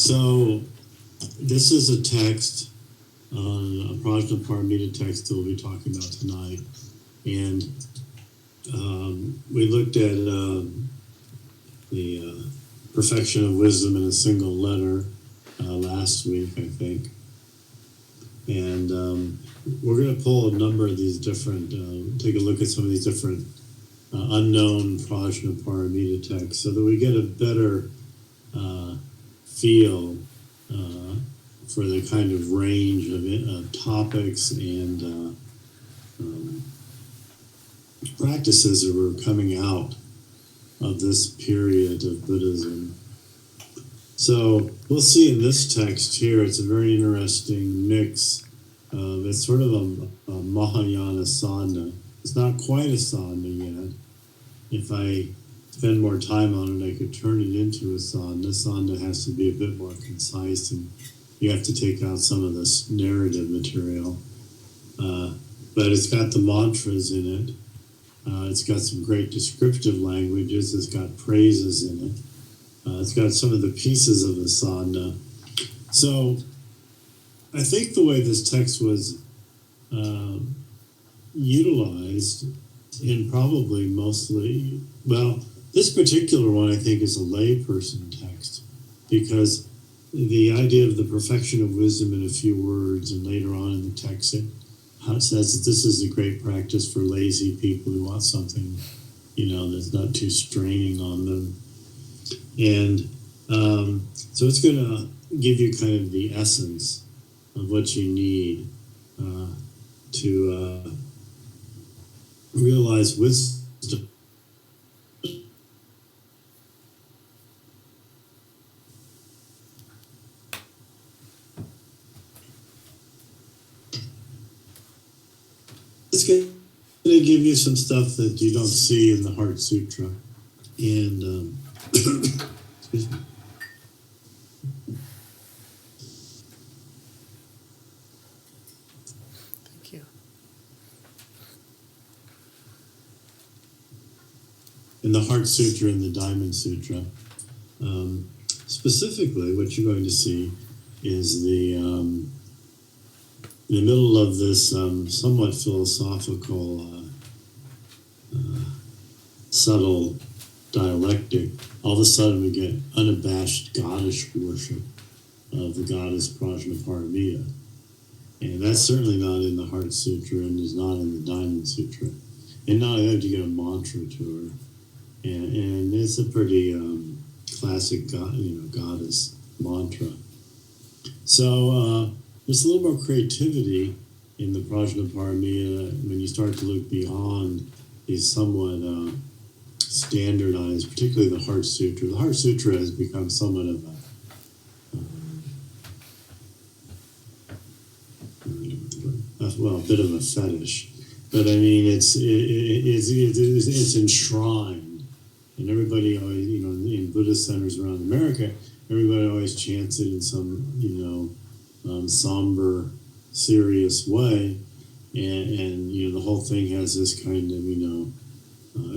So this is a text, a Prajna Paramita text that we'll be talking about tonight. And we looked at the perfection of wisdom in a single letter last week, I think. And we're going to pull a number of these different, take a look at some of these different unknown Prajna Paramita texts so that we get a better feel for the kind of range of topics and practices that were coming out of this period of Buddhism. So we'll see in this text here, it's a very interesting mix of, it's sort of a Mahayana sadhana. It's not quite a sadhana yet. If I spend more time on it, I could turn it into a sadhana. Sadhana has to be a bit more concise, and you have to take out some of this narrative material. But it's got the mantras in it. It's got some great descriptive languages. It's got praises in it. It's got some of the pieces of the sadhana. So I think the way this text was utilized in probably mostly, well, this particular one I think is a layperson text, because the idea of the perfection of wisdom in a few words, and later on in the text it says that this is a great practice for lazy people who want something, that's not too straining on them. And so it's going to give you kind of the essence of what you need to realize wisdom. It's going to give you some stuff that you don't see in the Heart Sutra. And, excuse me. Thank you. In the Heart Sutra and the Diamond Sutra, specifically what you're going to see is in the middle of this somewhat philosophical, subtle dialectic, all of a sudden we get unabashed goddess worship of the goddess Prajna Paramita. And that's certainly not in the Heart Sutra and is not in the Diamond Sutra. And not only that, you get a mantra to her. And it's a pretty classic goddess mantra. So there's a little more creativity in the Prajna Paramita when you start to look beyond these somewhat standardized, particularly the Heart Sutra. The Heart Sutra has become somewhat of a bit of a fetish. But I mean, it's enshrined, and everybody always, in Buddhist centers around America, everybody always chants it in some, somber, serious way, and the whole thing has this kind of,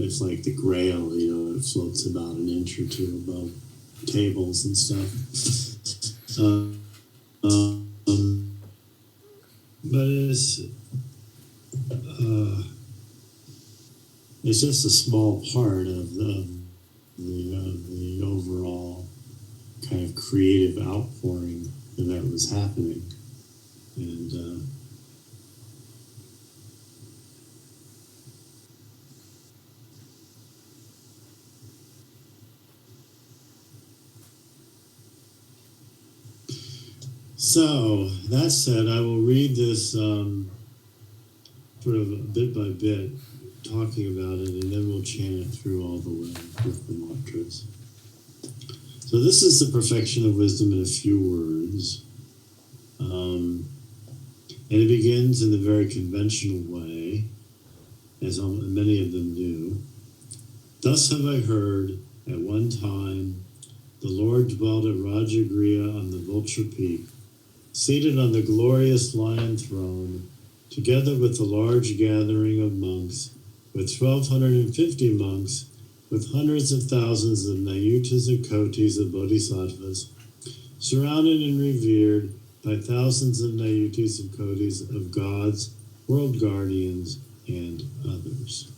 it's like the Grail, it floats about an inch or two above tables and stuff. But it's just a small part of the overall kind of creative outpouring that was happening. And so that said, I will read this sort of bit by bit, talking about it, and then we'll chant it through all the way with the mantras. So this is the perfection of wisdom in a few words. And it begins in the very conventional way, as many of them do. Thus have I heard, at one time, the Lord dwelt at Rajagriha on the Vulture Peak, seated on the glorious lion throne, together with a large gathering of monks, with 1,250 monks, with hundreds of thousands of Nayutas and Kotis of Bodhisattvas, surrounded and revered by thousands of Nayutis and Kodis of gods, world guardians, and others.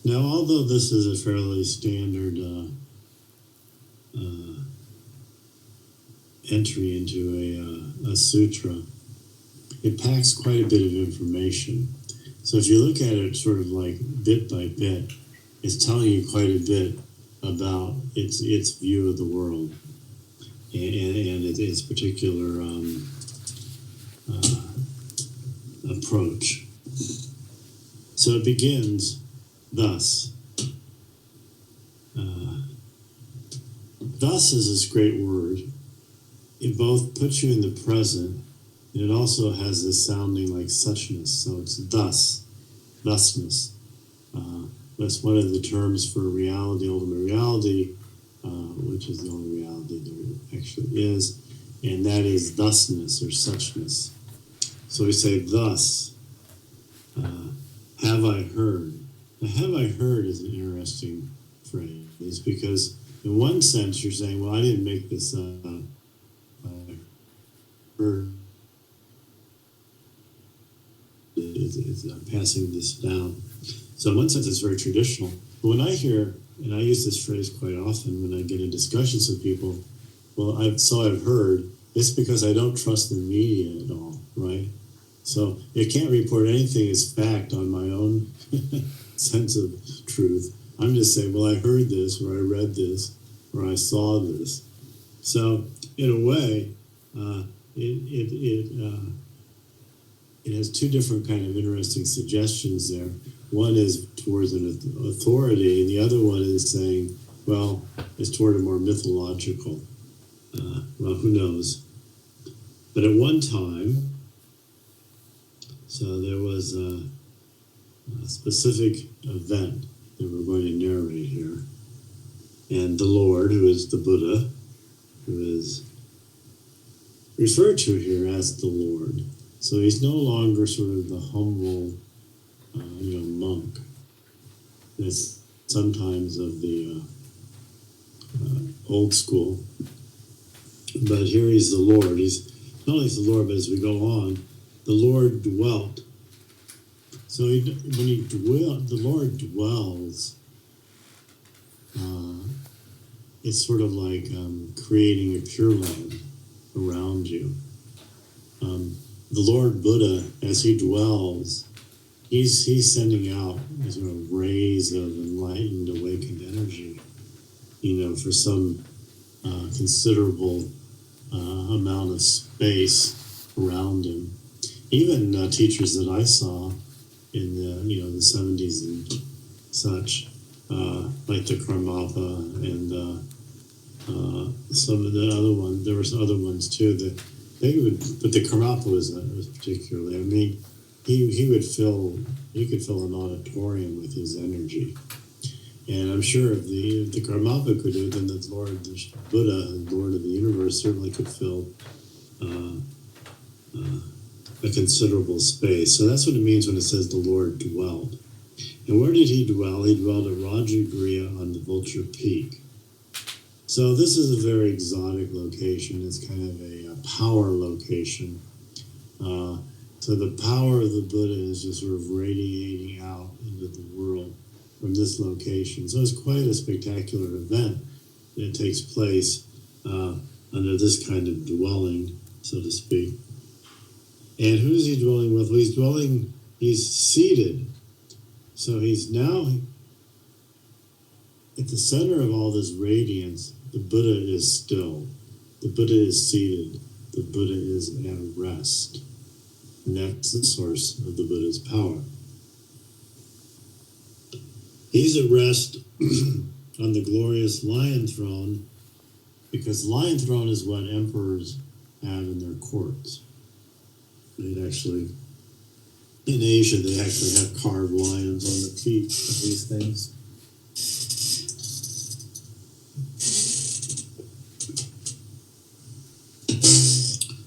Now, although this is a fairly standard entry into a sutra, it packs quite a bit of information. So if you look at it sort of like bit by bit, it's telling you quite a bit about its view of the world and its particular approach. So it begins thus. Thus is this great word. It both puts you in the present, and it also has this sounding like suchness. So it's thus, thusness. That's one of the terms for reality, ultimate reality, which is the only reality there actually is, and that is thusness or suchness. So we say thus, have I heard. Now, have I heard is an interesting phrase because in one sense you're saying, well, I didn't make this up. I heard. I'm passing this down. So in one sense it's very traditional. But when I hear, and I use this phrase quite often when I get in discussions with people, well, I've heard, it's because I don't trust the media at all, right? So it can't report anything as fact on my own sense of truth. I'm just saying, well, I heard this, or I read this, or I saw this. So in a way, it has two different kind of interesting suggestions there. One is towards an authority, and the other one is saying, well, it's toward a more mythological. Well, who knows? But at one time, so there was a specific event that we're going to narrate here. And the Lord, who is the Buddha, who is referred to here as the Lord. So he's no longer sort of the humble, monk that's sometimes of the old school. But here he's the Lord. He's not only the Lord, but as we go on, the Lord dwelt. So the Lord dwells. It's sort of like creating a pure land around you. The Lord Buddha, as he dwells, he's sending out rays of enlightened, awakened energy, for some considerable amount of space around him. Even teachers that I saw in the 70s and such, like the Karmapa and some of the other ones. There was other ones too that they would, but the Karmapa was particularly. I mean, he could fill an auditorium with his energy. And I'm sure if the Karmapa could do it, then the Lord, the Buddha, the Lord of the universe, certainly could fill a considerable space. So that's what it means when it says the Lord dwelled. And where did he dwell? He dwelled at Rajagriha on the Vulture Peak. So this is a very exotic location. It's kind of a power location. So the power of the Buddha is just sort of radiating out into the world from this location. So it's quite a spectacular event that takes place under this kind of dwelling, so to speak. And who's he dwelling with? Well, he's seated. So he's now at the center of all this radiance. The Buddha is still. The Buddha is seated. The Buddha is at rest. And that's the source of the Buddha's power. He's at rest on the glorious lion throne, because lion throne is what emperors have in their courts. In Asia, they actually have carved lions on the feet of these things.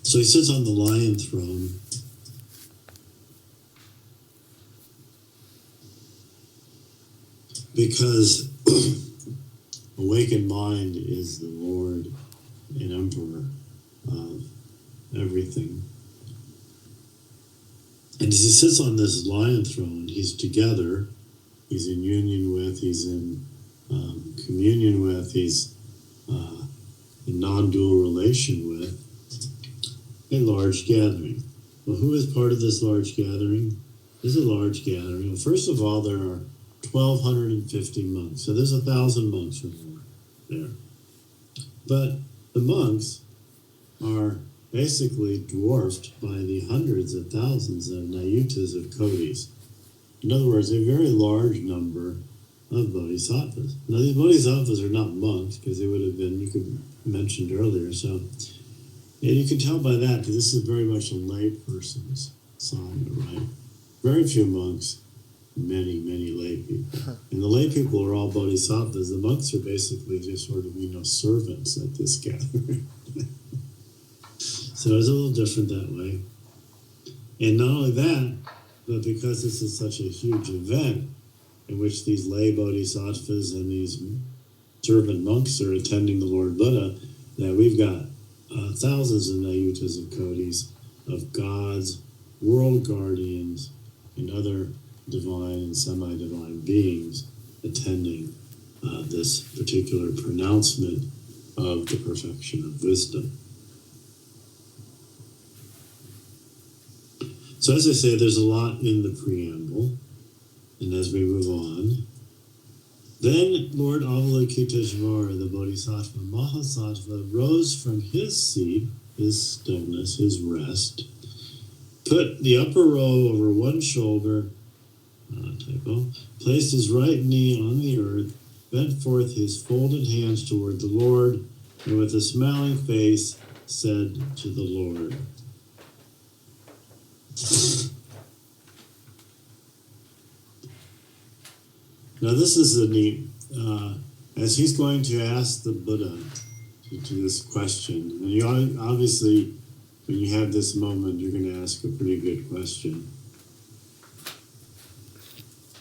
So So he sits on the lion throne. Because awakened mind is the Lord and Emperor of everything. And as he sits on this lion throne, he's together, he's in union with, he's in communion with, he's in non-dual relation with a large gathering. Well, who is part of this large gathering? There's a large gathering. Well, first of all, there are 1,250 monks. So there's 1,000 monks or more there. But the monks are basically dwarfed by the hundreds of thousands of nayutas of kodis. In other words, a very large number of bodhisattvas. Now, these bodhisattvas are not monks because they would have been, you could mentioned earlier. So, yeah, you can tell by that this is very much a lay person's saga, right? Very few monks, many lay people. And the lay people are all bodhisattvas. The monks are basically just sort of, servants at this gathering. So it's a little different that way. And not only that, but because this is such a huge event in which these lay bodhisattvas and these servant monks are attending the Lord Buddha, that we've got thousands of nayutas of kodis, of gods, world guardians, and other divine and semi-divine beings attending this particular pronouncement of the perfection of wisdom. So as I say, there's a lot in the preamble, and as we move on, then Lord Avalokiteshvara, the Bodhisattva Mahasattva, rose from his seat, his stillness, his rest, put the upper robe over one shoulder, placed his right knee on the earth, bent forth his folded hands toward the Lord, and with a smiling face said to the Lord. Now this is a neat, as he's going to ask the Buddha to this question, and you obviously, when you have this moment, you're going to ask a pretty good question,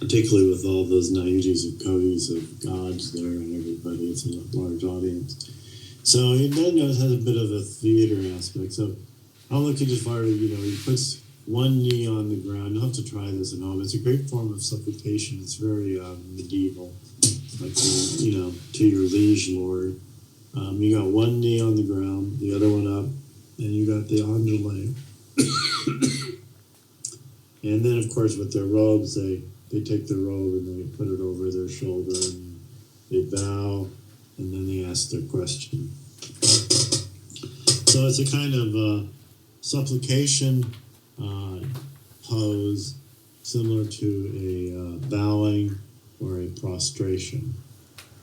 particularly with all those nayutas of kodis of gods there and everybody. It's a large audience. So he then has a bit of a theater aspect. So Avalokiteshvara, he puts one knee on the ground. You'll have to try this at home. It's a great form of supplication. It's very medieval, like to your liege lord. You got one knee on the ground, the other one up, and you got the Anjali. And then, of course, with their robes, they take the robe and they put it over their shoulder, and they bow, and then they ask their question. So it's a kind of supplication pose similar to a bowing or a prostration.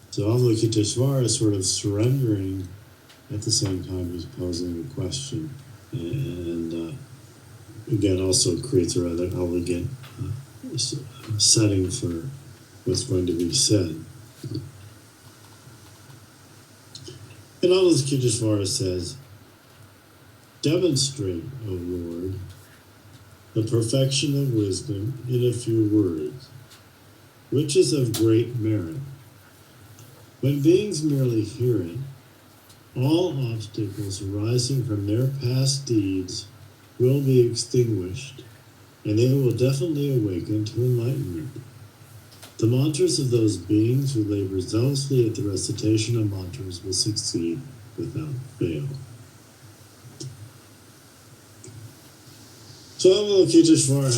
So Avalokiteshvara is sort of surrendering at the same time he's posing a question, and again also creates a rather elegant setting for what's going to be said. And Avalokiteshvara says, "Demonstrate, O Lord, the perfection of wisdom in a few words, which is of great merit. When beings merely hear it, all obstacles arising from their past deeds will be extinguished, and they will definitely awaken to enlightenment. The mantras of those beings who labor zealously at the recitation of mantras will succeed without fail." So Avalokiteshvara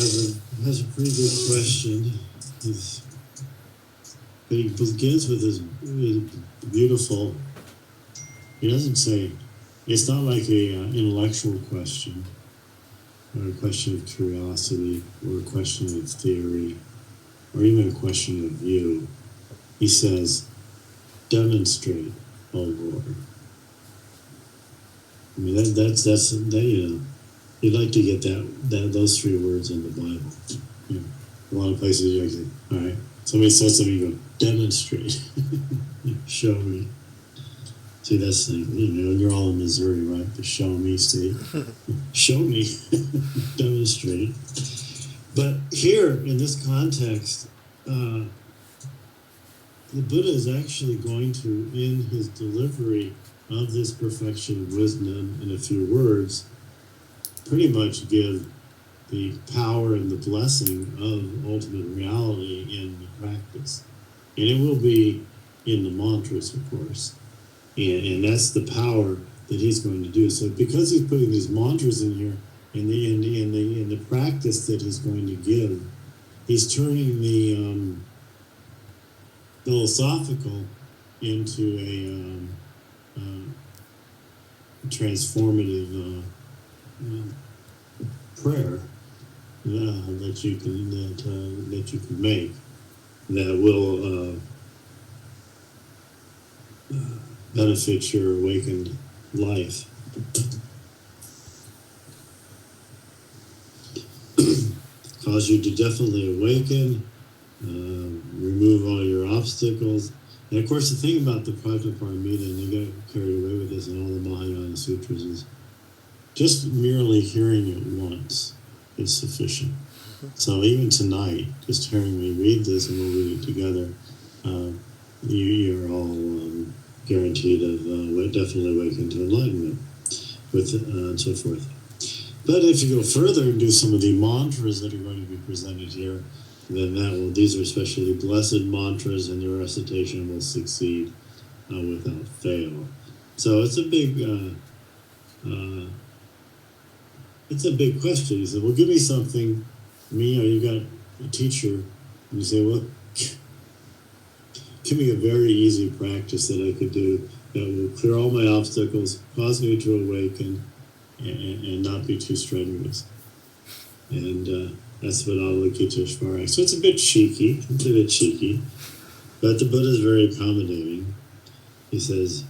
has a pretty good question. But he begins with this beautiful, he doesn't say, it's not like a intellectual question, or a question of curiosity, or a question of theory, or even a question of view. He says, "Demonstrate, O Lord." I mean, that's you'd like to get those three words in the Bible. A lot of places you say, all right, somebody says something, you go, "Demonstrate." Show me. See, that's the, you're all in Missouri, right? The show me state. Show me, demonstrate. But here, in this context, the Buddha is actually going to, in his delivery of this perfection of wisdom in a few words, pretty much give the power and the blessing of ultimate reality in the practice. And it will be in the mantras, of course. And that's the power that he's going to do. So because he's putting these mantras in here, in the practice that he's going to give, he's turning the philosophical into a transformative prayer that you can make that will benefit your awakened life. Cause you to definitely awaken, remove all your obstacles. And of course, the thing about the Prajna Paramita, and they got carried away with this in all the Mahayana sutras, is just merely hearing it once is sufficient. So even tonight, just hearing me read this, and we'll read it together, you're all guaranteed of definitely awaken to enlightenment, and so forth. But if you go further and do some of the mantras that are going to be presented here, then these are especially blessed mantras, and their recitation will succeed without fail. So it's a big question. He said, well, give me something. You got a teacher, and you say, well, give me a very easy practice that I could do that will clear all my obstacles, cause me to awaken, and not be too strenuous. And that's what Avalokiteshvara. So it's a bit cheeky, but the Buddha is very accommodating. He says,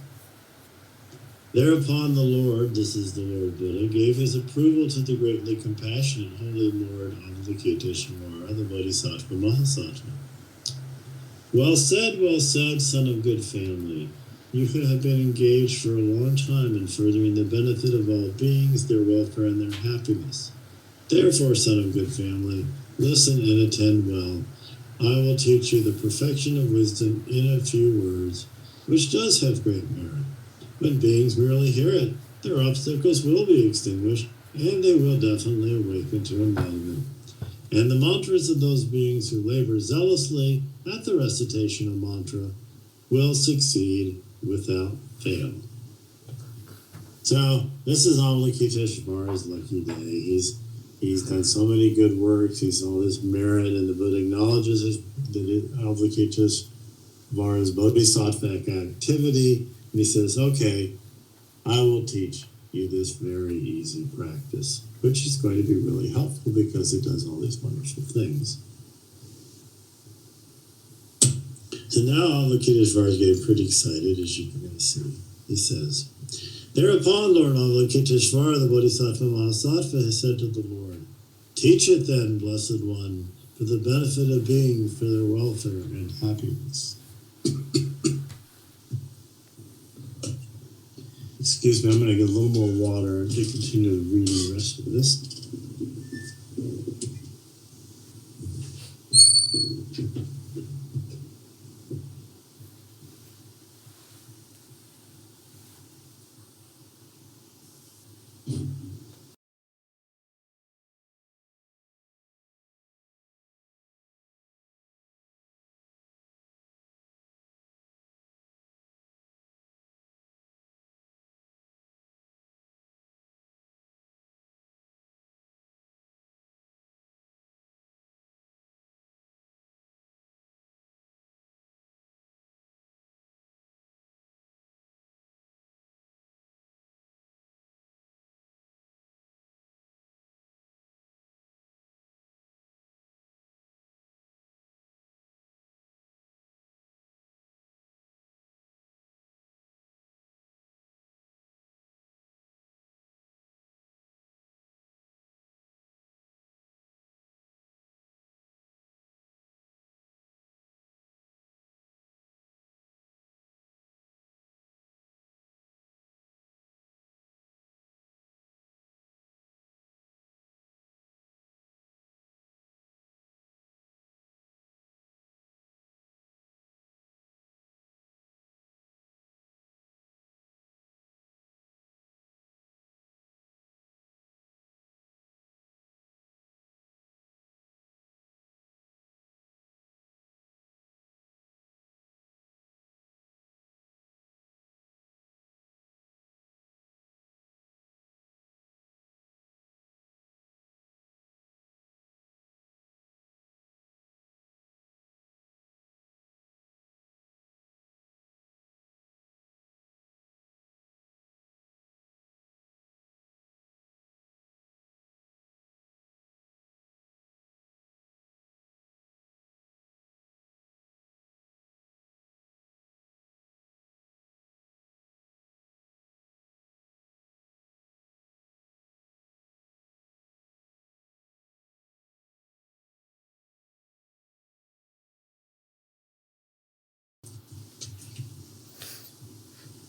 thereupon the Lord, this is the Lord Buddha, gave his approval to the greatly compassionate Holy Lord Avalokiteshvara, the Bodhisattva Mahasattva. Well said, son of good family. You have been engaged for a long time in furthering the benefit of all beings, their welfare, and their happiness. Therefore, son of good family, listen and attend well. I will teach you the perfection of wisdom in a few words, which does have great merit. When beings merely hear it, their obstacles will be extinguished, and they will definitely awaken to enlightenment. And the mantras of those beings who labor zealously at the recitation of mantra will succeed without fail. So this is Avalokiteshvara's lucky day. He's done so many good works. He's all this merit, and the Buddha acknowledges Avalokiteshvara's bodhisattvic activity, and he says, okay, I will teach you this very easy practice, which is going to be really helpful because it does all these wonderful things. So now Avalokiteshvara is getting pretty excited, as you can see. He says, thereupon Lord Avalokiteshvara, the Bodhisattva Mahasattva, has said to the Lord, teach it then, blessed one, for the benefit of beings, for their welfare and happiness. Excuse me, I'm going to get a little more water to continue reading the rest of this.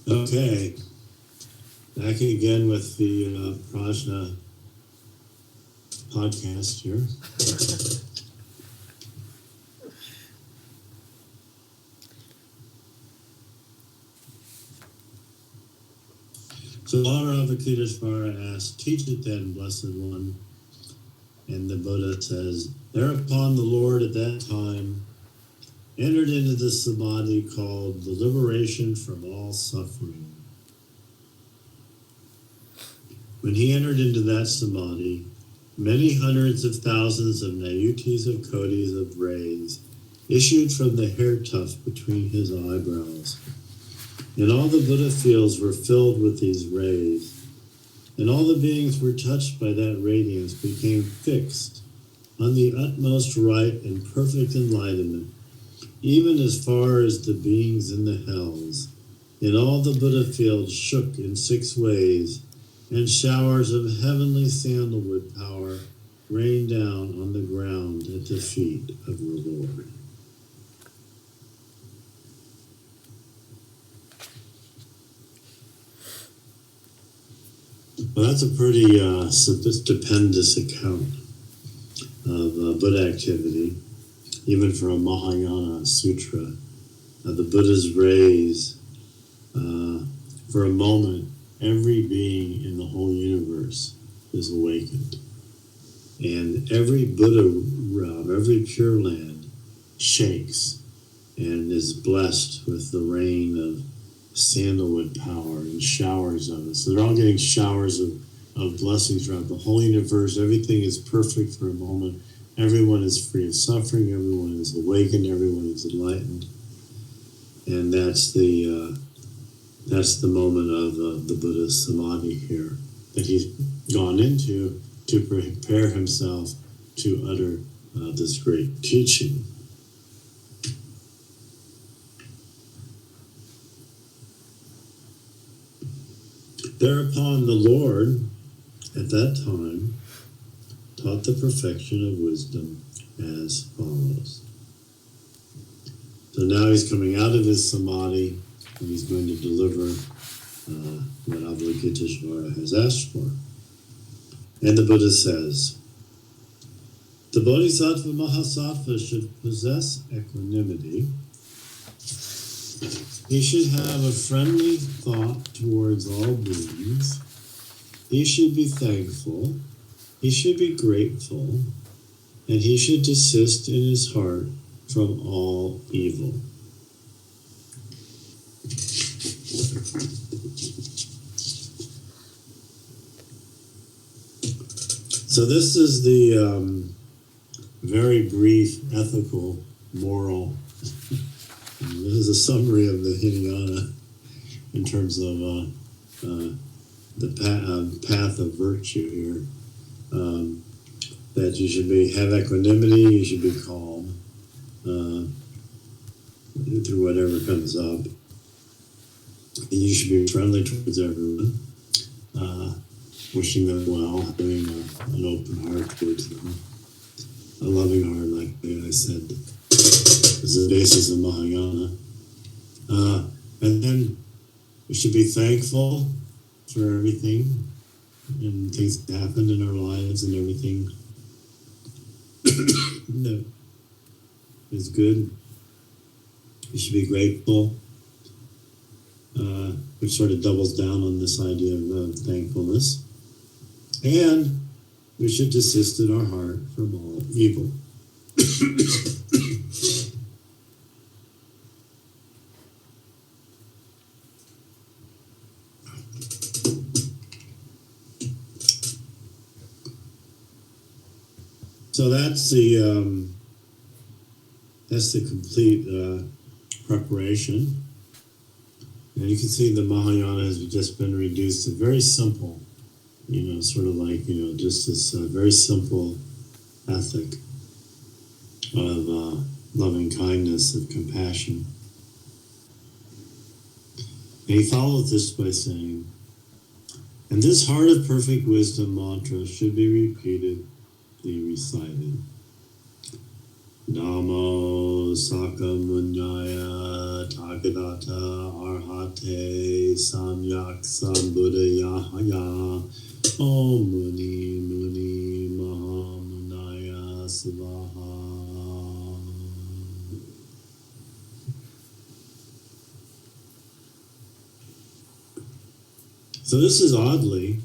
Okay, back again with the Prajna Podcast here. So Lord Avalokiteshvara asked, "Teach it then, Blessed One." And the Buddha says, "Thereupon the Lord at that time entered into the samadhi called the liberation from all suffering. When he entered into that samadhi, many hundreds of thousands of nayutis of kodis of rays issued from the hair tuft between his eyebrows. And all the Buddha fields were filled with these rays, and all the beings were touched by that radiance became fixed on the utmost right and perfect enlightenment, even as far as the beings in the hells. And all the Buddha fields shook in 6 ways, and showers of heavenly sandalwood power rained down on the ground at the feet of the Lord." Well, that's a pretty stupendous account of Buddha activity, even for a Mahayana sutra. The Buddha's rays, for a moment, every being in the whole universe is awakened. And every Buddha realm, every Pure Land shakes and is blessed with the rain of sandalwood power and showers of it. So they're all getting showers of blessings throughout the whole universe. Everything is perfect for a moment. Everyone is free of suffering. Everyone is awakened. Everyone is enlightened. And that's the moment of the Buddha's samadhi here that he's gone into to prepare himself to utter this great teaching. Thereupon the Lord, at that time, taught the perfection of wisdom as follows. So now he's coming out of his samadhi, and he's going to deliver what Avalokiteshvara has asked for. And the Buddha says, "The Bodhisattva Mahasattva should possess equanimity. He should have a friendly thought towards all beings. He should be thankful. He should be grateful. And he should desist in his heart from all evil." So this is the very brief ethical, moral. This is a summary of the Hinayana in terms of the path of virtue here. That you should have equanimity, you should be calm through whatever comes up. And you should be friendly towards everyone, wishing them well, having an open heart towards them. A loving heart, like I said, is the basis of Mahayana. And then we should be thankful for everything and things that happen in our lives and everything that is good. We should be grateful, which sort of doubles down on this idea of thankfulness. And we should desist in our heart from all evil. So that's the complete preparation. And you can see the Mahayana has just been reduced to very simple, sort of like, just this very simple ethic of loving kindness, of compassion. And he followed this by saying, "And this heart of perfect wisdom mantra should be repeatedly recited. Namo Sakamunyaya Tathagata Arhate Samyak Sambuddhaya Om Muni Muni Mahamunaya Svaha. So this is oddly,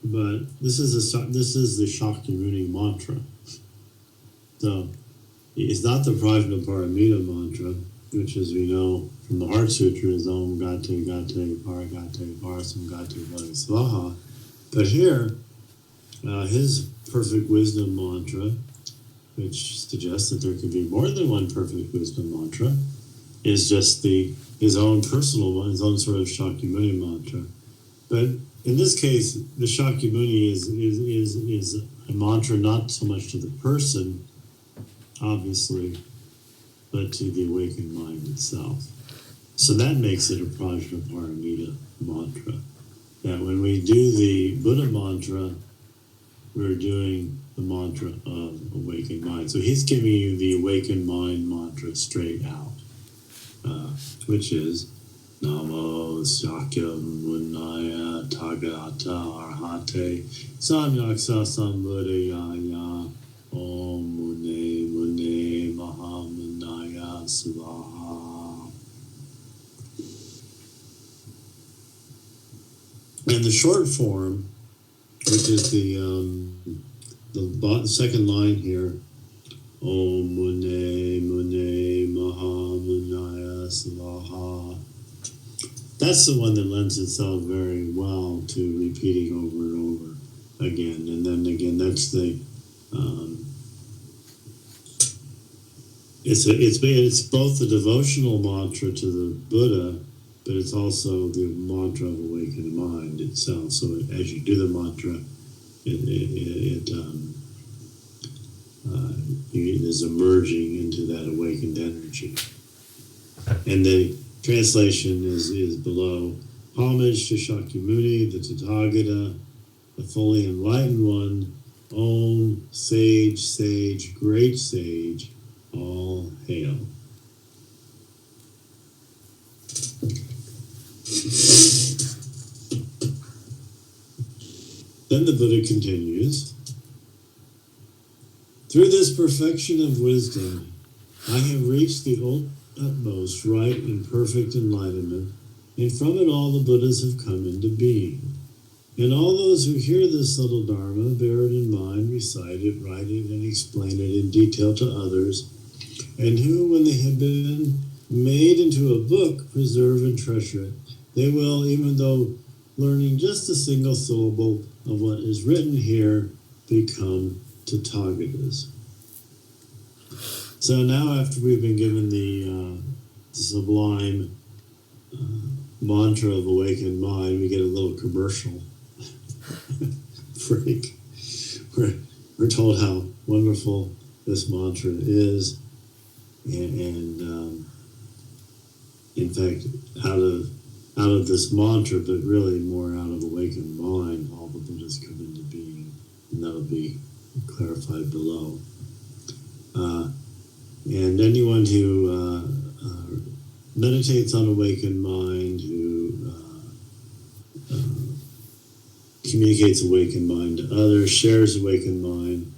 but this is the Shakyamuni mantra. So it's not the Prajna mantra, which, as we know from the Heart Sutra, is Om Gate Gate Paragate Parasam Gate Vadi Svaha. But here, his perfect wisdom mantra, which suggests that there can be more than one perfect wisdom mantra, is just his own personal one, his own sort of Shakyamuni mantra. But in this case, the Shakyamuni is a mantra not so much to the person, obviously, but to the awakened mind itself. So that makes it a Prajna Paramita mantra. That when we do the Buddha mantra, we're doing the mantra of awakened mind. So he's giving you the awakened mind mantra straight out, which is Namo Shakyamuni Tathagata Arhate Samyaksa Sambuddhaya Om Mune Mune Mahamunaya Svaha. And the short form, which is the second line here, Om Mune Mune Mahamunaya Svaha. That's the one that lends itself very well to repeating over and over again. And then again, that's the it's both the devotional mantra to the Buddha, but it's also the mantra of awakened mind itself. So as you do the mantra, it is emerging into that awakened energy. And the translation is below. Homage to Shakyamuni, the Tathagata, the fully enlightened one. Om, sage, sage, great sage, all hail. Then the Buddha continues. Through this perfection of wisdom, I have reached the utmost right and perfect enlightenment, and from it all the Buddhas have come into being. And all those who hear this little Dharma, bear it in mind, recite it, write it, and explain it in detail to others, and who, when they have been made into a book, preserve and treasure it, they will, even though learning just a single syllable of what is written here, become Tathagatas. So now, after we've been given the sublime mantra of awakened mind, we get a little commercial break. We're told how wonderful this mantra is, and in fact, out of this mantra, but really more out of awakened mind, all the Buddhas come into being, and that'll be clarified below. And anyone who meditates on awakened mind, who communicates awakened mind to others, shares awakened mind,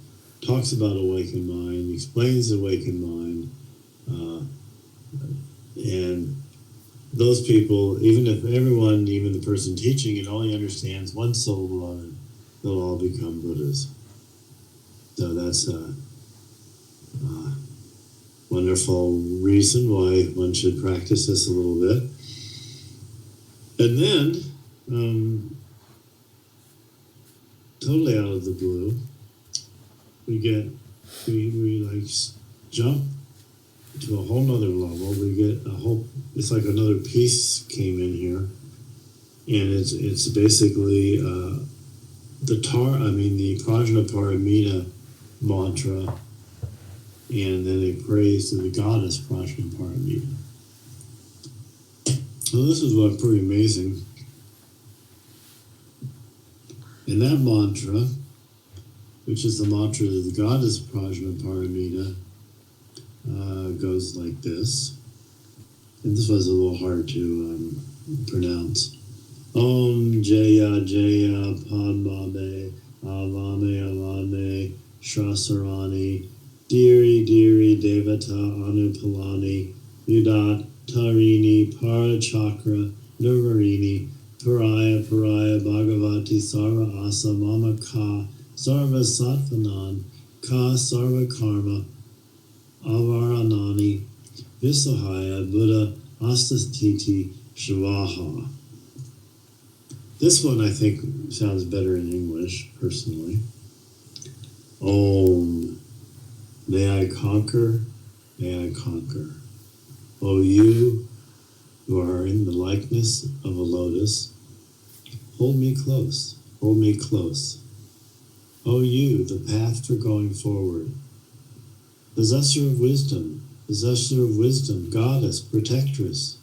talks about awakened mind, explains awakened mind, and those people, even if everyone, even the person teaching it, only understands one syllable of it, they'll all become Buddhas. So that's a wonderful reason why one should practice this a little bit. And then, totally out of the blue, we like jump to a whole nother level. We get it's like another piece came in here, and it's basically the Prajna Paramita mantra, and then a praise to the goddess Prajna Paramita. So this is what pretty amazing. And that mantra, which is the mantra of the goddess Prajna Paramita, goes like this. And this was a little hard to pronounce. Om Jaya Jaya Padmame Avame Avame Shrasarani Diri Diri Devata Anupalani Yudat Tarini Parachakra Navarini Paraya Paraya Bhagavati Sarva Asa Mama Ka Sarva Sattvanan Ka Sarva Karma Avaranani Visahaya Buddha Astastiti Shivaha. This one I think sounds better in English, personally. Om. May I conquer, may I conquer. O you who are in the likeness of a lotus, hold me close, hold me close. O you, the path for going forward. Possessor of wisdom, goddess, protectress.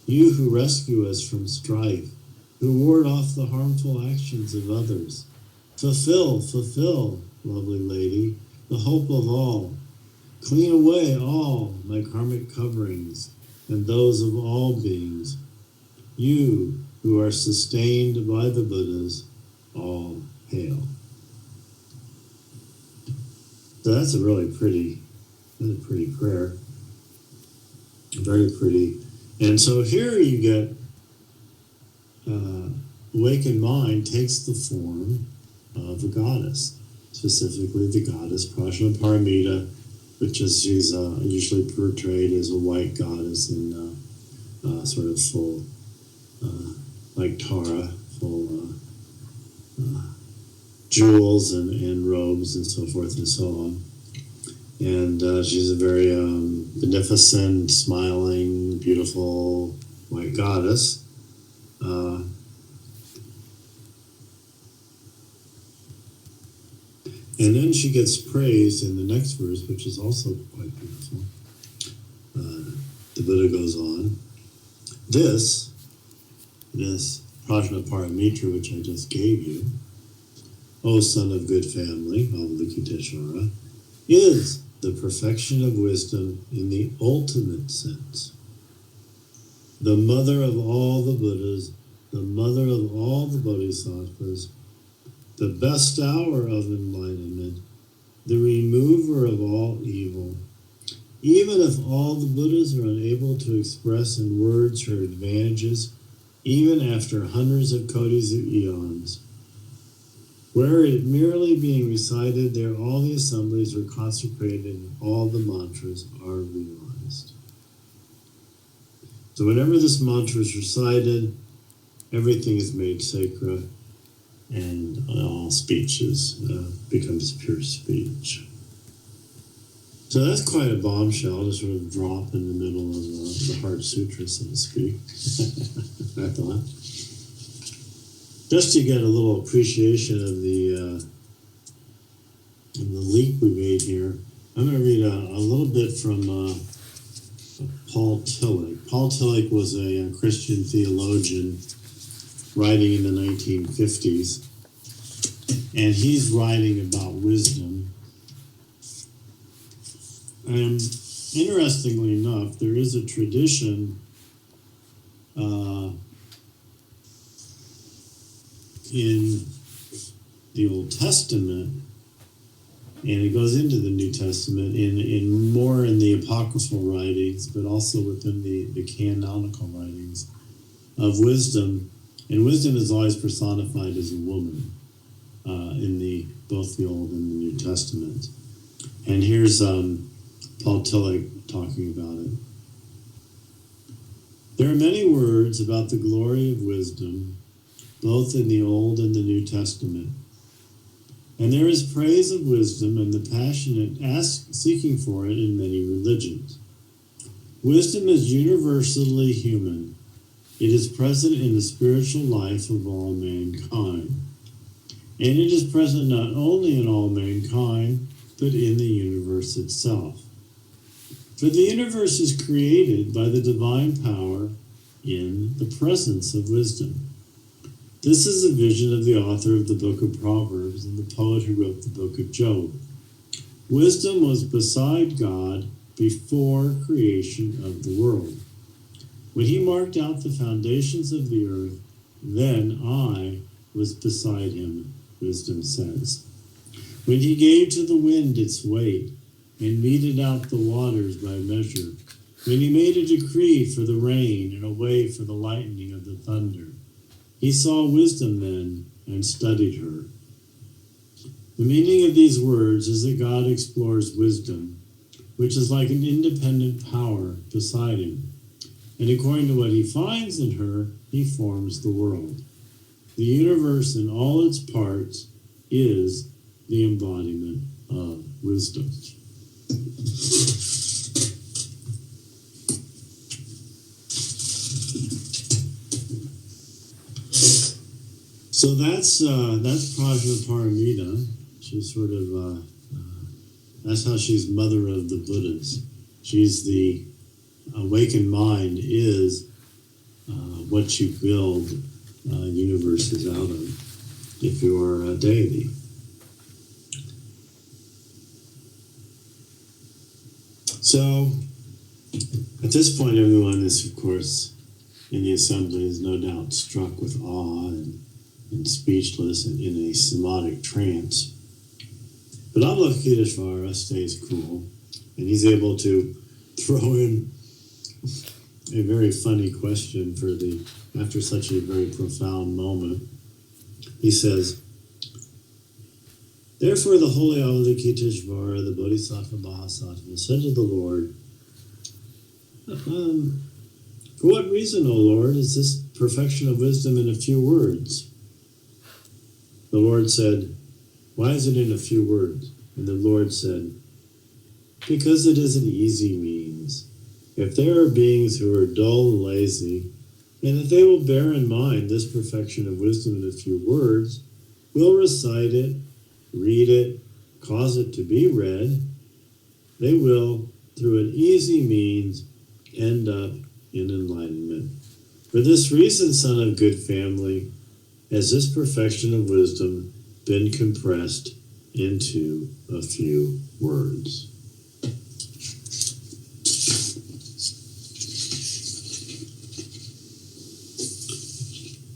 You who rescue us from strife, who ward off the harmful actions of others. Fulfill, lovely lady, the hope of all. Clean away all my karmic coverings and those of all beings. You who are sustained by the Buddhas, all hail. So that's a really pretty prayer. Very pretty. And so here you get awakened mind takes the form of a goddess, specifically the goddess Prajna Paramita, which is she's usually portrayed as a white goddess in sort of full, like Tara, full jewels and robes and so forth and so on. And she's a very beneficent, smiling, beautiful white goddess. And then she gets praised in the next verse, which is also quite beautiful. The Buddha goes on. This Prajna Paramitra, which I just gave you, O son of good family, Avalokiteshvara, is the perfection of wisdom in the ultimate sense. The mother of all the Buddhas, the mother of all the Bodhisattvas, the best hour of enlightenment, the remover of all evil. Even if all the Buddhas are unable to express in words her advantages, even after hundreds of kotis of eons, were it merely being recited, there all the assemblies are consecrated and all the mantras are realized. So whenever this mantra is recited, everything is made sacred, and all speech becomes pure speech. So that's quite a bombshell to sort of drop in the middle of the Heart Sutra, so to speak. I thought. Just to get a little appreciation of the leap we made here, I'm going to read a little bit from Paul Tillich. Paul Tillich was a Christian theologian writing in the 1950s, and he's writing about wisdom. And interestingly enough, there is a tradition in the Old Testament, and it goes into the New Testament in more in the apocryphal writings, but also within the canonical writings of wisdom. And wisdom is always personified as a woman in both the Old and the New Testament. And here's Paul Tillich talking about it. There are many words about the glory of wisdom, both in the Old and the New Testament. And there is praise of wisdom and the passionate seeking for it in many religions. Wisdom is universally human. It is present in the spiritual life of all mankind. And it is present not only in all mankind, but in the universe itself. For the universe is created by the divine power in the presence of wisdom. This is a vision of the author of the book of Proverbs and the poet who wrote the book of Job. Wisdom was beside God before creation of the world. When he marked out the foundations of the earth, then I was beside him, wisdom says. When he gave to the wind its weight, and meted out the waters by measure, when he made a decree for the rain and a way for the lightning of the thunder, he saw wisdom then and studied her. The meaning of these words is that God explores wisdom, which is like an independent power beside him. And according to what he finds in her, he forms the world. The universe in all its parts is the embodiment of wisdom. So that's Prajna Paramita. She's sort of that's how she's mother of the Buddhas. She's the awakened mind is what you build universes out of if you're a deity. So at this point, everyone is, of course, in the assembly is no doubt struck with awe and speechless and in a samadhic trance. But Avalokiteshvara stays cool, and he's able to throw in a very funny question after such a very profound moment. He says, therefore the holy Avalokiteshvara, the Bodhisattva Mahasattva, said to the Lord, for what reason, O Lord, is this perfection of wisdom in a few words? The Lord said, why is it in a few words? And the Lord said, because it is an easy means. If there are beings who are dull and lazy, and if they will bear in mind this perfection of wisdom in a few words, will recite it, read it, cause it to be read, they will, through an easy means, end up in enlightenment. For this reason, son of good family, has this perfection of wisdom been compressed into a few words.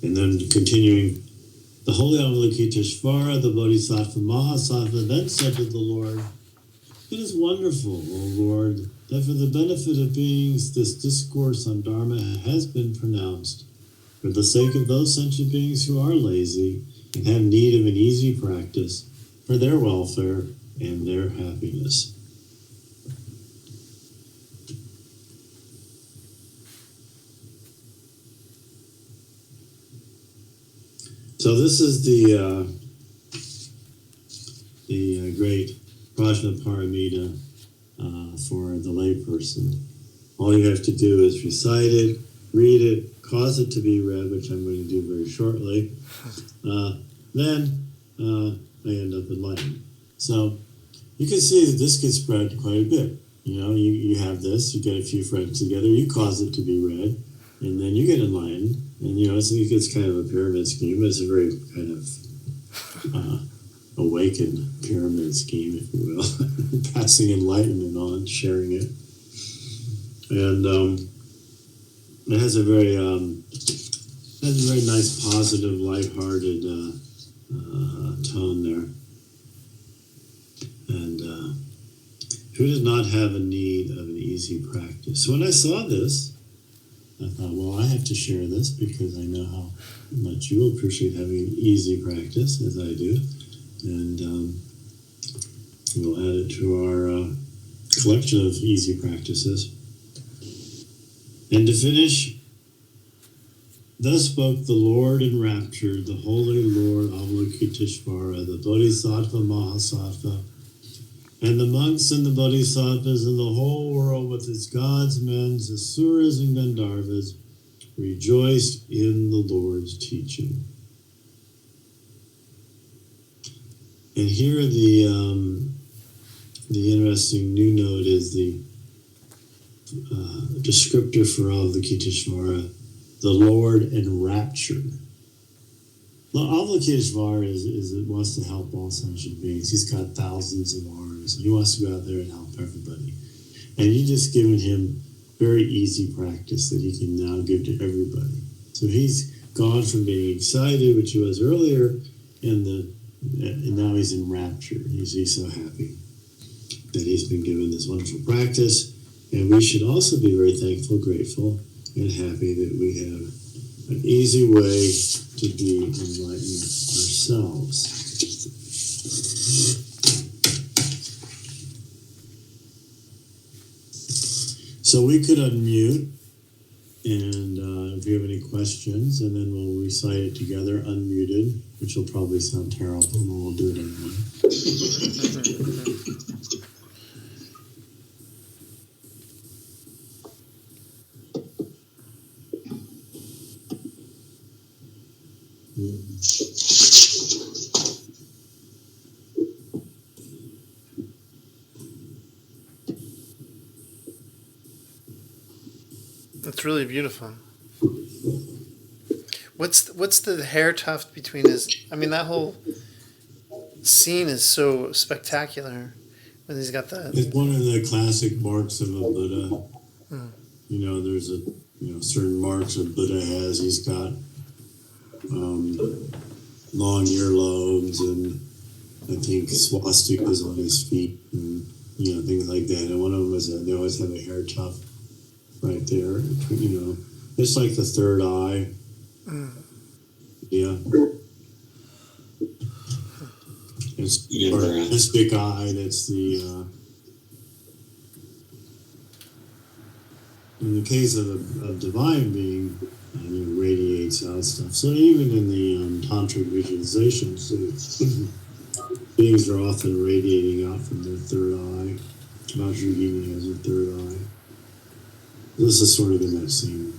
And then continuing, the holy Avalokiteshvara, the Bodhisattva Mahasattva, then said to the Lord, it is wonderful, O Lord, that for the benefit of beings this discourse on Dharma has been pronounced, for the sake of those sentient beings who are lazy and have need of an easy practice, for their welfare and their happiness. So this is the great Prajna Paramita for the layperson. All you have to do is recite it, read it, cause it to be read, which I'm going to do very shortly. Then I end up enlightened. So you can see that this gets spread quite a bit. You know, you have this, you get a few friends together, you cause it to be read, and then you get enlightened. And, you know, it's kind of a pyramid scheme, but it's a very kind of awakened pyramid scheme, if you will. Passing enlightenment on, sharing it. And it has a very nice, positive, lighthearted tone there. And who does not have a need of an easy practice? So when I saw this, I thought, well, I have to share this because I know how much you will appreciate having an easy practice, as I do. And we'll add it to our collection of easy practices. And to finish, thus spoke the Lord in rapture, the Holy Lord Avalokiteshvara, the Bodhisattva Mahasattva, and the monks and the bodhisattvas and the whole world with its gods, men, asuras, and Gandharvas rejoiced in the Lord's teaching. And here the interesting new note is the descriptor for Avalokiteshvara, the Lord enraptured. Well, Avalokiteshvara wants to help all sentient beings. He's got thousands of arms. He wants to go out there and help everybody. And you've just given him very easy practice that he can now give to everybody. So he's gone from being excited, which he was earlier, and now he's in rapture. He's so happy that he's been given this wonderful practice. And we should also be very thankful, grateful, and happy that we have an easy way to be enlightened ourselves. So we could unmute, and if you have any questions, and then we'll recite it together, unmuted, which will probably sound terrible, but we'll do it anyway. That's really beautiful. What's the hair tuft between his? I mean, that whole scene is so spectacular. When he's got the. It's one of the classic marks of a Buddha. You know, there's certain marks a Buddha has. He's got long earlobes, and I think swastikas on his feet, and things like that. And one of them is they always have a hair tuft right there. It's like the third eye. Yeah. It's this big eye. That's the. In the case of a divine being, radiates out stuff. So even in the tantric visualizations, beings are often radiating out from their third eye. Vajrayogini has a third eye. This is sort of in that same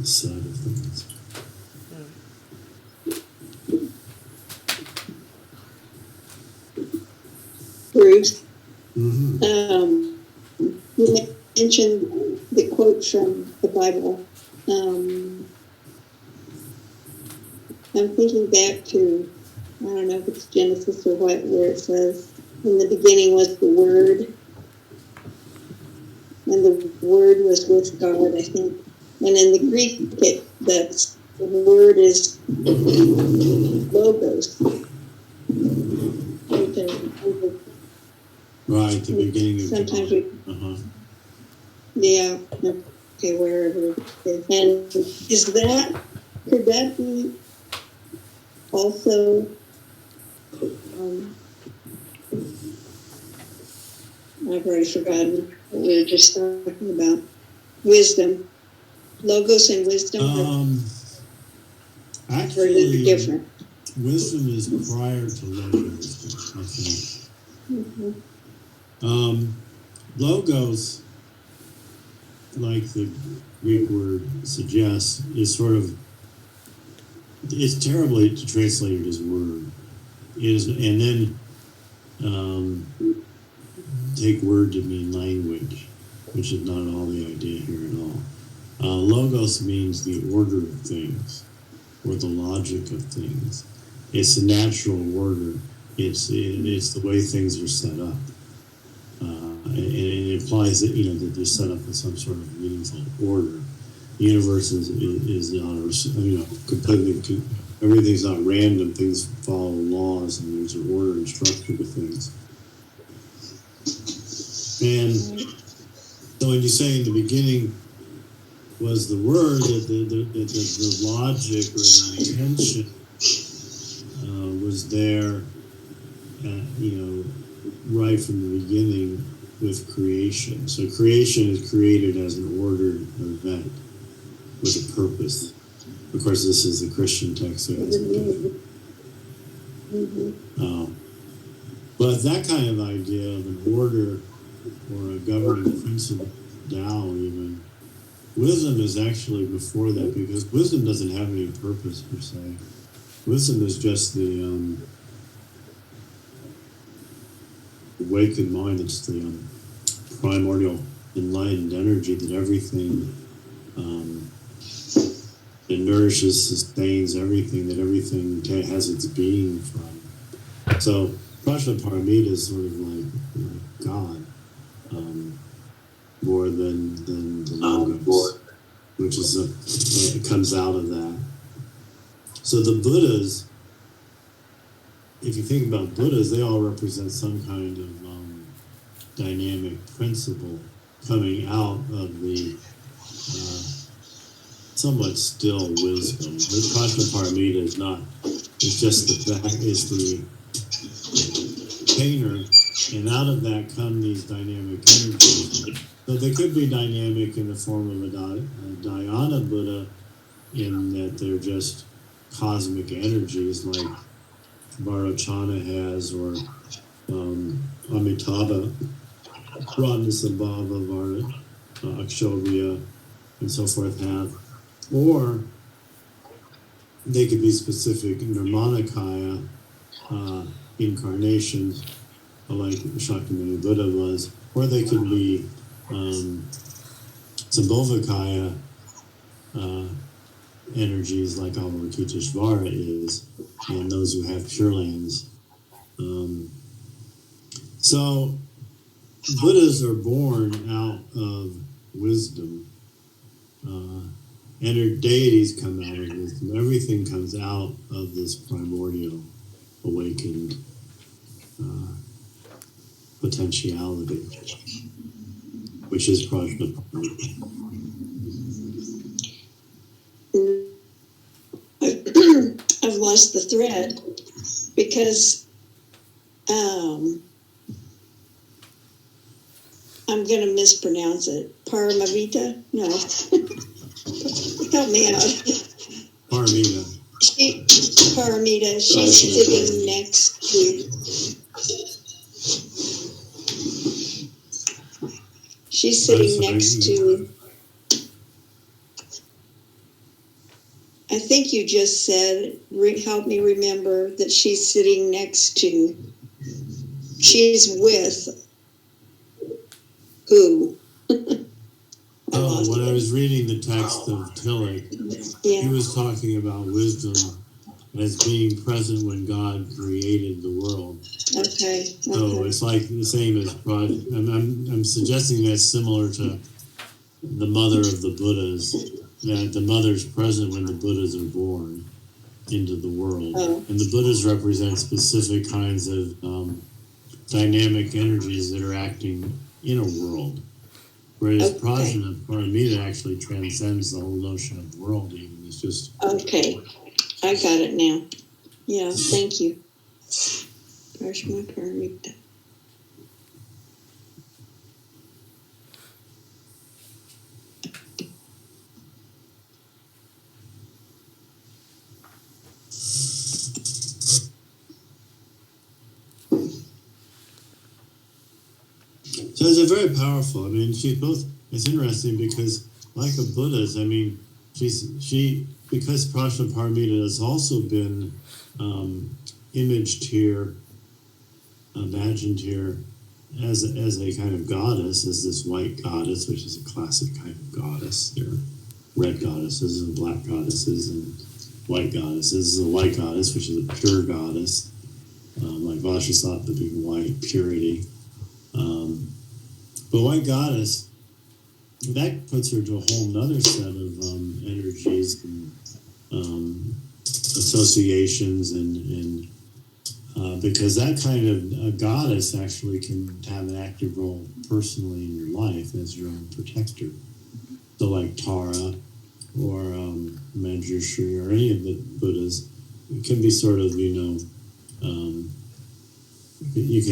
side of things. Bruce, you mentioned the quote from the Bible. I'm thinking back to, I don't know if it's Genesis or what, where it says, in the beginning was the Word, and the Word was with God, I think. And in the Greek, the word is logos. Right, the beginning of sometimes God. Yeah, okay, wherever it is. And could that be also, I've already forgotten what we were just talking about, wisdom, logos and wisdom actually different. Wisdom is prior to logos, I think. Logos, like the Greek word suggests, is sort of, it's terribly translated as word. And then take word to mean language, which is not all the idea here at all. Logos means the order of things, or the logic of things. It's the natural order. It's the way things are set up. And it implies that that they're set up in some sort of meaningful order. The universe is not completely. Everything's not random. Things follow laws, and there's an order and structure to things. And so when you say in the beginning was the word, that the logic or the intention was there, right from the beginning with creation. So creation is created as an ordered event with a purpose. Of course, this is the Christian text. So but that kind of idea of an order or a governing principle, Tao even, wisdom is actually before that, because wisdom doesn't have any purpose per se. Wisdom is just the awakened mind. It's the primordial enlightened energy that everything it nourishes, sustains everything, that everything has its being from. So Prajna Paramita is sort of like God. more than the logos, which is it comes out of that. So the Buddhas, if you think about Buddhas, they all represent some kind of dynamic principle coming out of the somewhat still wisdom. The Prajna Paramita is not. It's just the fact is the container, and out of that come these dynamic energies. So they could be dynamic in the form of a dhyana Buddha, in that they're just cosmic energies like Vairocana has, or Amitabha, Radhasambhava, Akshobhya, and so forth have. Or they could be specific Nirmanakaya incarnations, like Shakyamuni Buddha was, or they could be Sambhovakaya energies like Avalokiteshvara is, and those who have Pure Lands. So Buddhas are born out of wisdom. And deities come out of wisdom. Everything comes out of this primordial awakened potentiality, which is Prajna. I've lost the thread because I'm going to mispronounce it. Paramavita? No. Help me out. Paramita. Paramita. She's sitting next to. She's sitting next to. I think you just said. Help me remember that she's sitting next to. She's with. Who? When I was reading the text of Tillich, he was talking about wisdom as being present when God created the world. Okay. So it's like the same as Prajna. I'm suggesting that's similar to the mother of the Buddhas, that the mother's present when the Buddhas are born into the world. Oh. And the Buddhas represent specific kinds of dynamic energies that are acting in a world. Whereas Prajna Paramita actually transcends the whole notion of world even. It's just... Okay. I got it now. Yeah, thank you. Prajna Paramita. So it's a very powerful. I mean, she's both. It's interesting because, like a Buddha's, I mean, because Prajna Paramita has also been imaged here, imagined here as a kind of goddess, as this white goddess, which is a classic kind of goddess. There are red goddesses and black goddesses and white goddesses. The white goddess, which is a pure goddess, like Vajrasattva being white, purity. But white goddess, that puts her to a whole nother set of energies and associations, and because that kind of goddess actually can have an active role personally in your life as your own protector. So like Tara or Manjushri or any of the Buddhas, it can be sort of, you can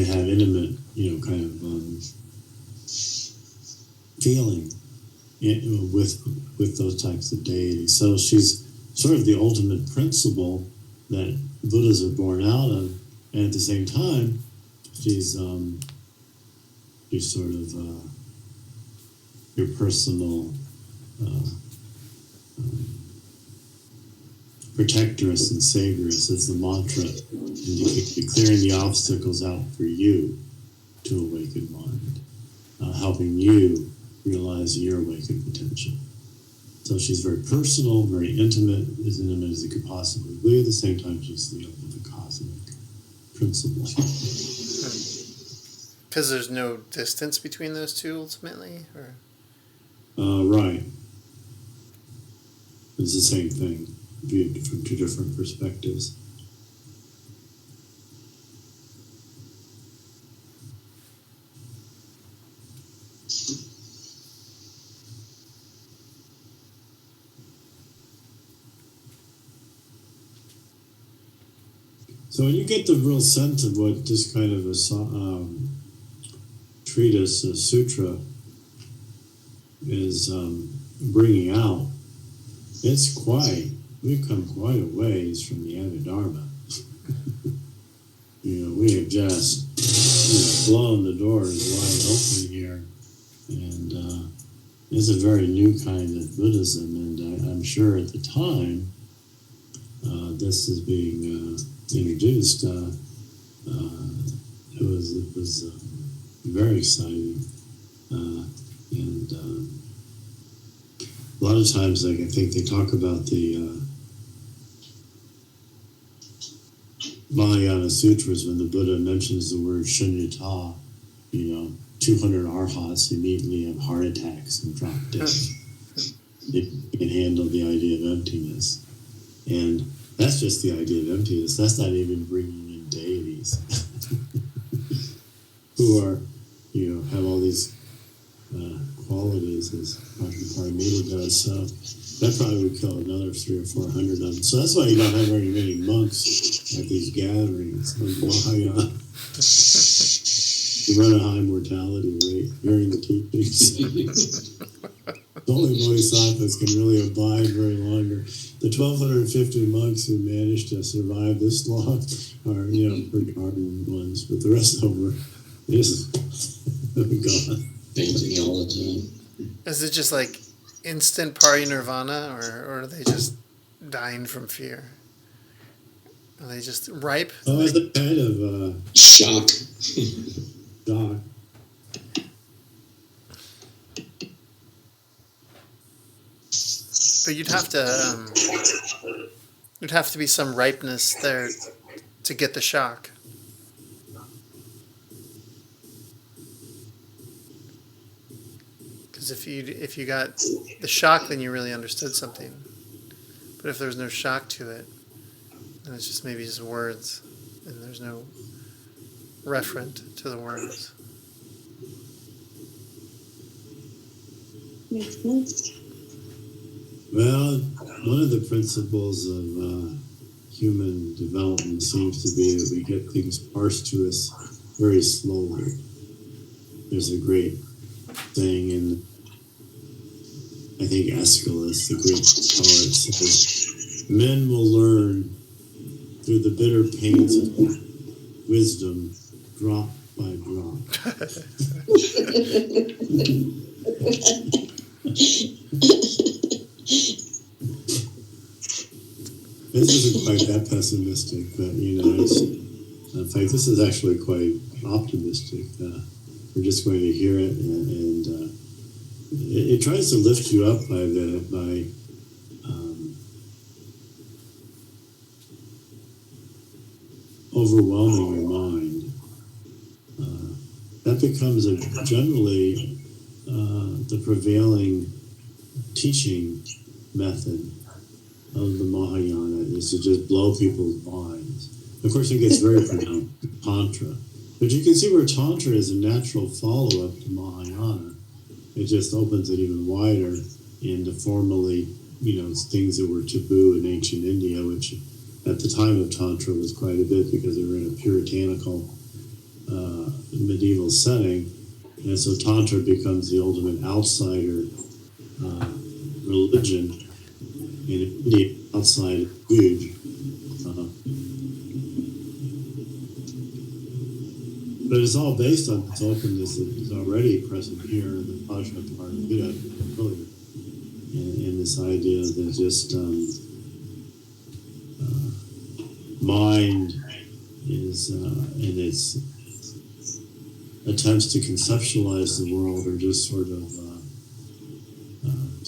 have intimate, kind of feeling with those types of deities. So she's sort of the ultimate principle that Buddhas are born out of, and at the same time, she's sort of your personal protectress and savioress. It's the mantra, and you're clearing the obstacles out for you to awaken mind, helping you realize your awakened potential. So she's very personal, very intimate, as intimate as it could possibly be. At the same time, she's the cosmic principle. Because there's no distance between those two ultimately, or Right. It's the same thing, viewed from two different perspectives. So when you get the real sense of what this kind of a treatise, a sutra, is bringing out, we've come quite a ways from the Abhidharma. We have just blown the doors wide open here, and it's a very new kind of Buddhism, and I'm sure at the time this is being introduced, it was very exciting, and a lot of times, like I think they talk about the Mahayana Sutras when the Buddha mentions the word shunyata, 200 arhats immediately have heart attacks and drop dead. They can handle the idea of emptiness, and that's just the idea of emptiness. That's not even bringing in deities who are, have all these qualities as Paramita does. So that probably would kill another 300 or 400 of them. So that's why you don't have very many monks at these gatherings. Mahayana. You run a high mortality rate hearing the teachings. Only bodhisattvas can really abide very longer. The 1,250 monks who managed to survive this long are, pretty hardened ones, but the rest of them are just gone. Fainting all the time. is it just like instant parinirvana, or are they just dying from fear? Are they just ripe? Oh, it's a kind of Shock. shock. But you'd have to be some ripeness there to get the shock. Because if you got the shock, then you really understood something. But if there's no shock to it, then it's just maybe just words, and there's no referent to the words. Makes sense. Well, one of the principles of human development seems to be that we get things parsed to us very slowly. There's a great saying in, I think Aeschylus, the Greek poet, says, men will learn through the bitter pains of wisdom, drop by drop. This isn't quite that pessimistic, but in fact, this is actually quite optimistic. We're just going to hear it, and it tries to lift you up by overwhelming your mind. That becomes generally the prevailing teaching method of the Mahayana, is to just blow people's minds. Of course, it gets very pronounced in Tantra. But you can see where Tantra is a natural follow-up to Mahayana. It just opens it even wider into formally, things that were taboo in ancient India, which at the time of Tantra was quite a bit because they were in a puritanical medieval setting. And so Tantra becomes the ultimate outsider religion. In India, outside is huge. But it's all based on this openness that is already present here in the Prajna Podcast earlier. And this idea that just mind is, in its attempts to conceptualize the world, are just sort of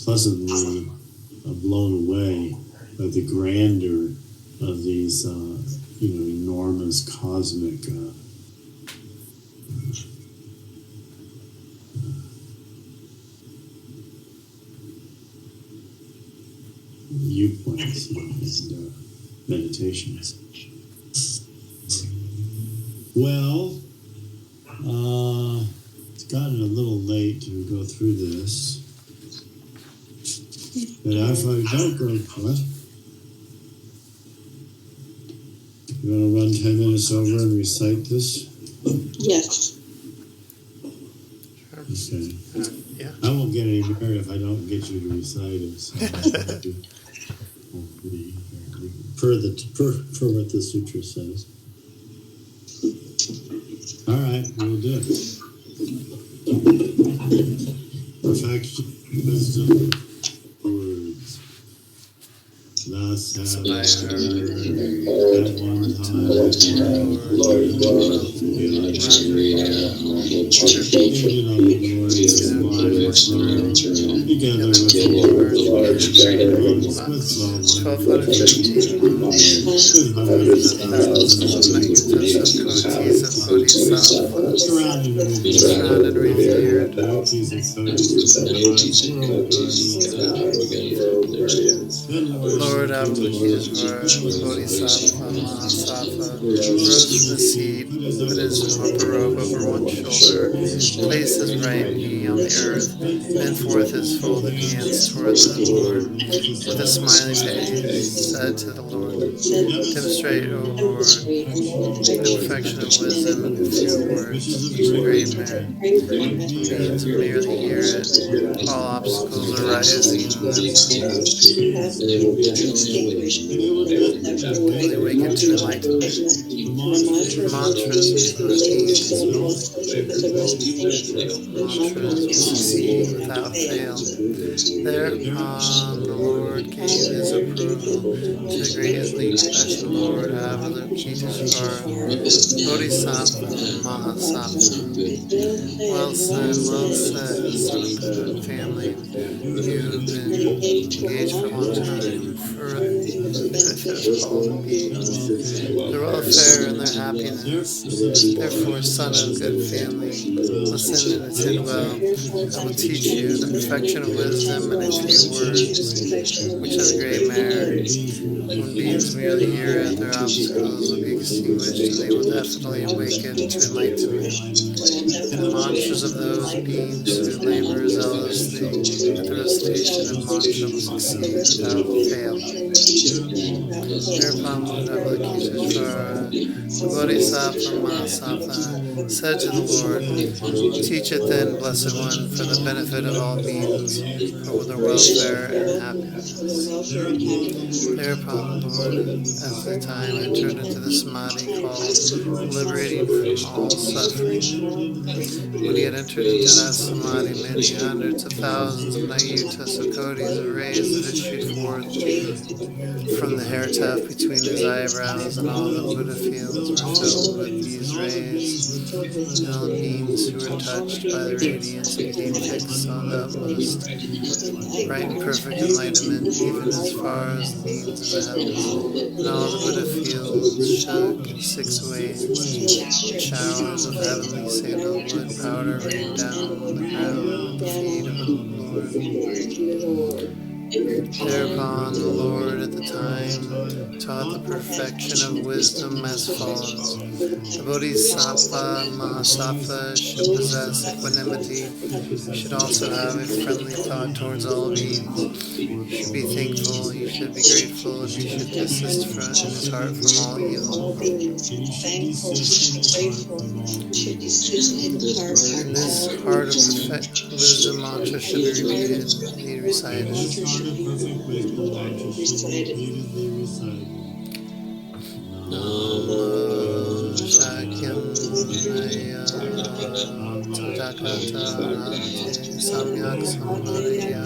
pleasantly blown away by the grandeur of these, enormous cosmic viewpoints and meditations. Well, it's gotten a little late to go through this. But if I don't go, what? You want to run 10 minutes over and recite this? Yes. Okay. Yeah. I won't get any better if I don't get you to recite it. So per what the sutra says. All right, we'll do it. Perfection, wisdom, words. Thus have I heard at one time, Lord God, together with the Lord, with 1215 hundreds of thousands of megatones of kotis of bodhisattvas, surrounded, revered, Lord Avalokiteshvara, Bodhisattva Mahasattva, rose from the seat, put his upper robe over one shoulder, placed his right knee on the earth, bent forth his folded hands toward the Lord, with a smiling face, said to the Lord, demonstrate, O Lord, the perfection of wisdom in a few words, great merit. Beings merely hear it, all obstacles arising they awaken to enlightenment. Mantras will succeed without fail. Thereupon the Lord gave his approval to the greatly special Lord Avalokiteshvara, Bodhisattva Mahasattva. Well said, son of the good family. You've been engaged for a long time for the benefit of all beings, their welfare and their happiness. Therefore, son of good family, listen and attend well. I will teach you the perfection of wisdom in a few words, which has great merit. When beings merely hear it, their obstacles will be extinguished and they will definitely awaken to enlightenment. And the mantras of those beings who labor zealously at the recitation of mantra will succeed without fail. Thereupon Lord Avalokiteshvara, the Bodhisattva Mahasattva, said to the Lord, teach it then, blessed one, for the benefit of all beings, for their welfare and happiness. Thereupon the Lord, at the time, entered into the samadhi called liberating from all suffering. When he had entered into that samadhi, many hundreds of thousands of nayutas of kotis of rays that issued forth from the hair tuft between his eyebrows, and all the Buddha fields were filled with these rays. And all beings who were touched by the radiance became fixed on the utmost, bright and perfect enlightenment, even as far as the beings of the heavens. And all the Buddha fields shook in 6 ways, and showers of heavenly sandalwood powder rained down on the ground at the feet of the Lord. Thereupon the Lord at the time taught the perfection of wisdom as follows. The Bodhisattva Mahasattva should possess equanimity. You should also have a friendly thought towards all beings. You should be thankful, you should be grateful, and you should desist in his heart from all evil. And this heart of perfect wisdom mantra should be repeated and recited. Namo Shakyam Maya Tadakata Rate Samyak Samaya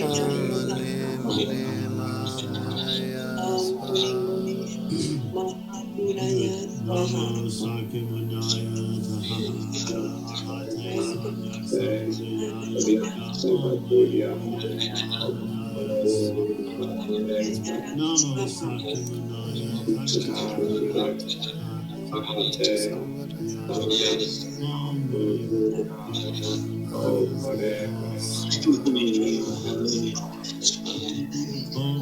Om Mune Maya Swaha Om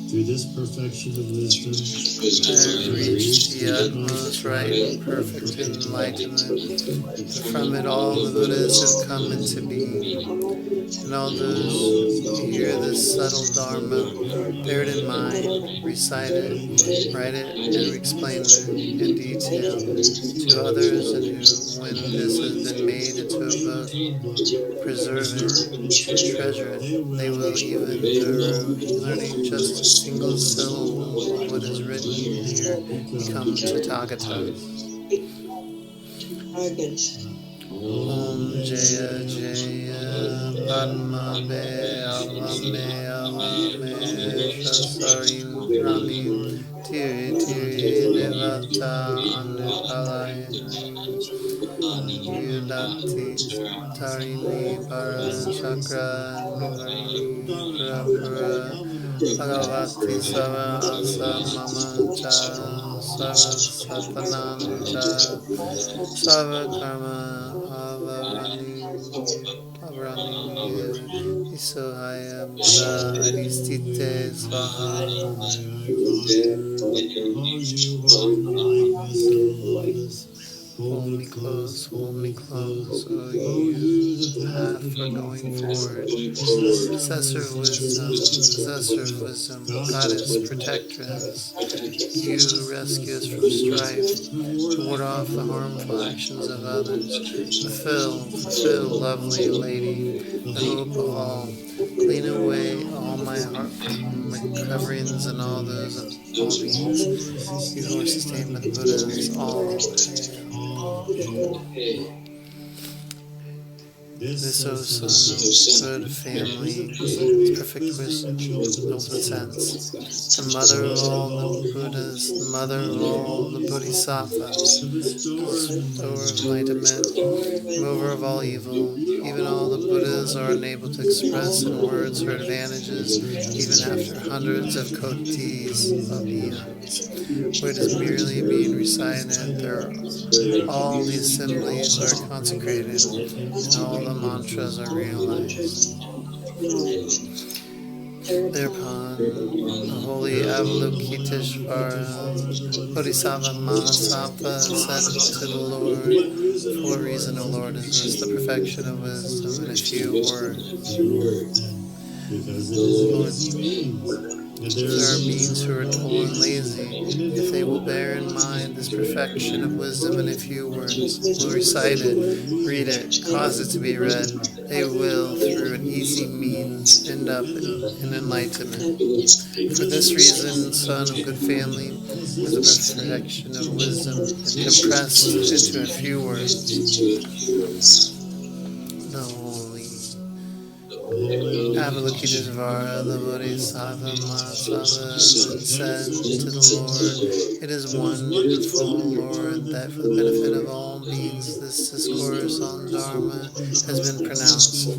Through this perfection of wisdom, I have reached the utmost right and perfect enlightenment. From it all the Buddhas have come into being, and all those who hear this subtle Dharma bear it in mind, recite it, write it, and explain it in detail to others, and who, when this has been made into a book, preserve it, treasure it. They will, even through learning just a single syllable of what is written here, become Tathagatas. Om Jaya Jaya Padma Be Avame Avame Shasarim Ramim Tiri Tiri Devata Anupalayanim Yudati Tarini Para Chakra Nivarini Pura Bhagavati Sava Asa Mama Cha Sava Satananta Sava Karma Avarani Isohaya Buddha Adistite Swaha. Hold me close, oh you, the path for going forward. Possessor of wisdom, goddess, protectress, you who rescue us from strife, ward off the harmful actions of others. Fulfill, lovely lady, the hope of all. Clean away all my coverings and all those of all beings. You who are sustained by the Buddhas, all hail. This, O son of good family, perfect wisdom, open sense, the mother of all the Buddhas, the mother of all the Bodhisattvas, the bestower of enlightenment, remover of all evil. Even all the Buddhas are unable to express in words her advantages, even after hundreds of kotis of eons. Where it is merely being recited, all the assemblies are consecrated, and all the mantras are realized. Thereupon, the holy Avalokiteshvara Bodhisattva Mahasattva said to the Lord, "For what reason, O Lord, is this the perfection of wisdom in a few words?" Because it is an easy means. There are beings who are dull and lazy. If they will bear in mind this perfection of wisdom in a few words, will recite it, read it, cause it to be read, they will, through an easy means, end up in enlightenment. For this reason, son of good family, is the perfection of wisdom compressed into a few words. The holy Avalokiteshvara, the Bodhisattva Mahasattva, said to the Lord, "It is wonderful, Lord, that for the benefit of all beings this discourse on Dharma has been pronounced. For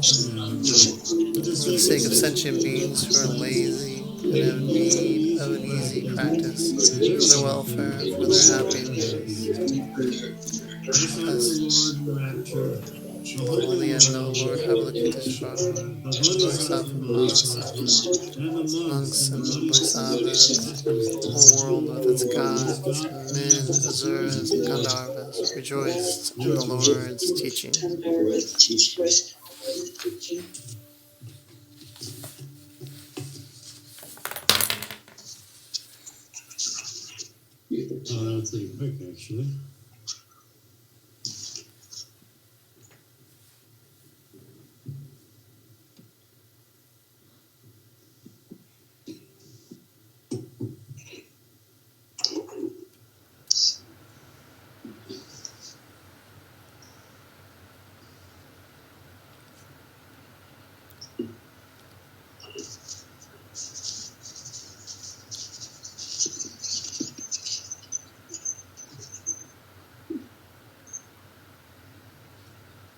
the sake of sentient beings who are lazy and have need of an easy practice, for their welfare, for their happiness." The holy and noble Lord Avalokiteshvara, the Bodhisattva Mahasattva, monks and bodhisattvas, the whole world with its gods, men, asuras, and gandharvas rejoiced in the Lord's teaching. That's pretty quick, actually.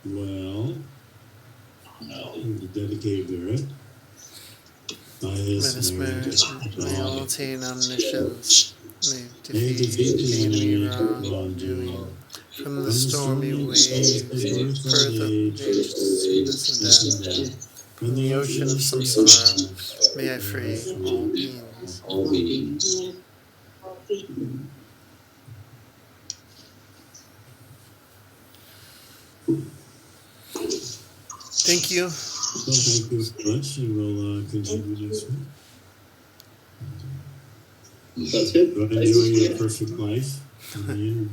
well, No. the dedicated merit. By May this this merit, merit, may all attain omniscience, may may defeat the enemy wrongdoing. wrongdoing. From the stormy waves, birth of age, sickness and death. From the ocean of samsara, may I free all beings. All beings. Yeah. Thank you. So thank you so much, and we'll continue next week. That's good. Go enjoy your perfect life. on the internet.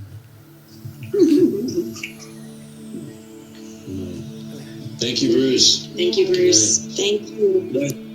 Thank you, Bruce. Thank you, Bruce. Thank you.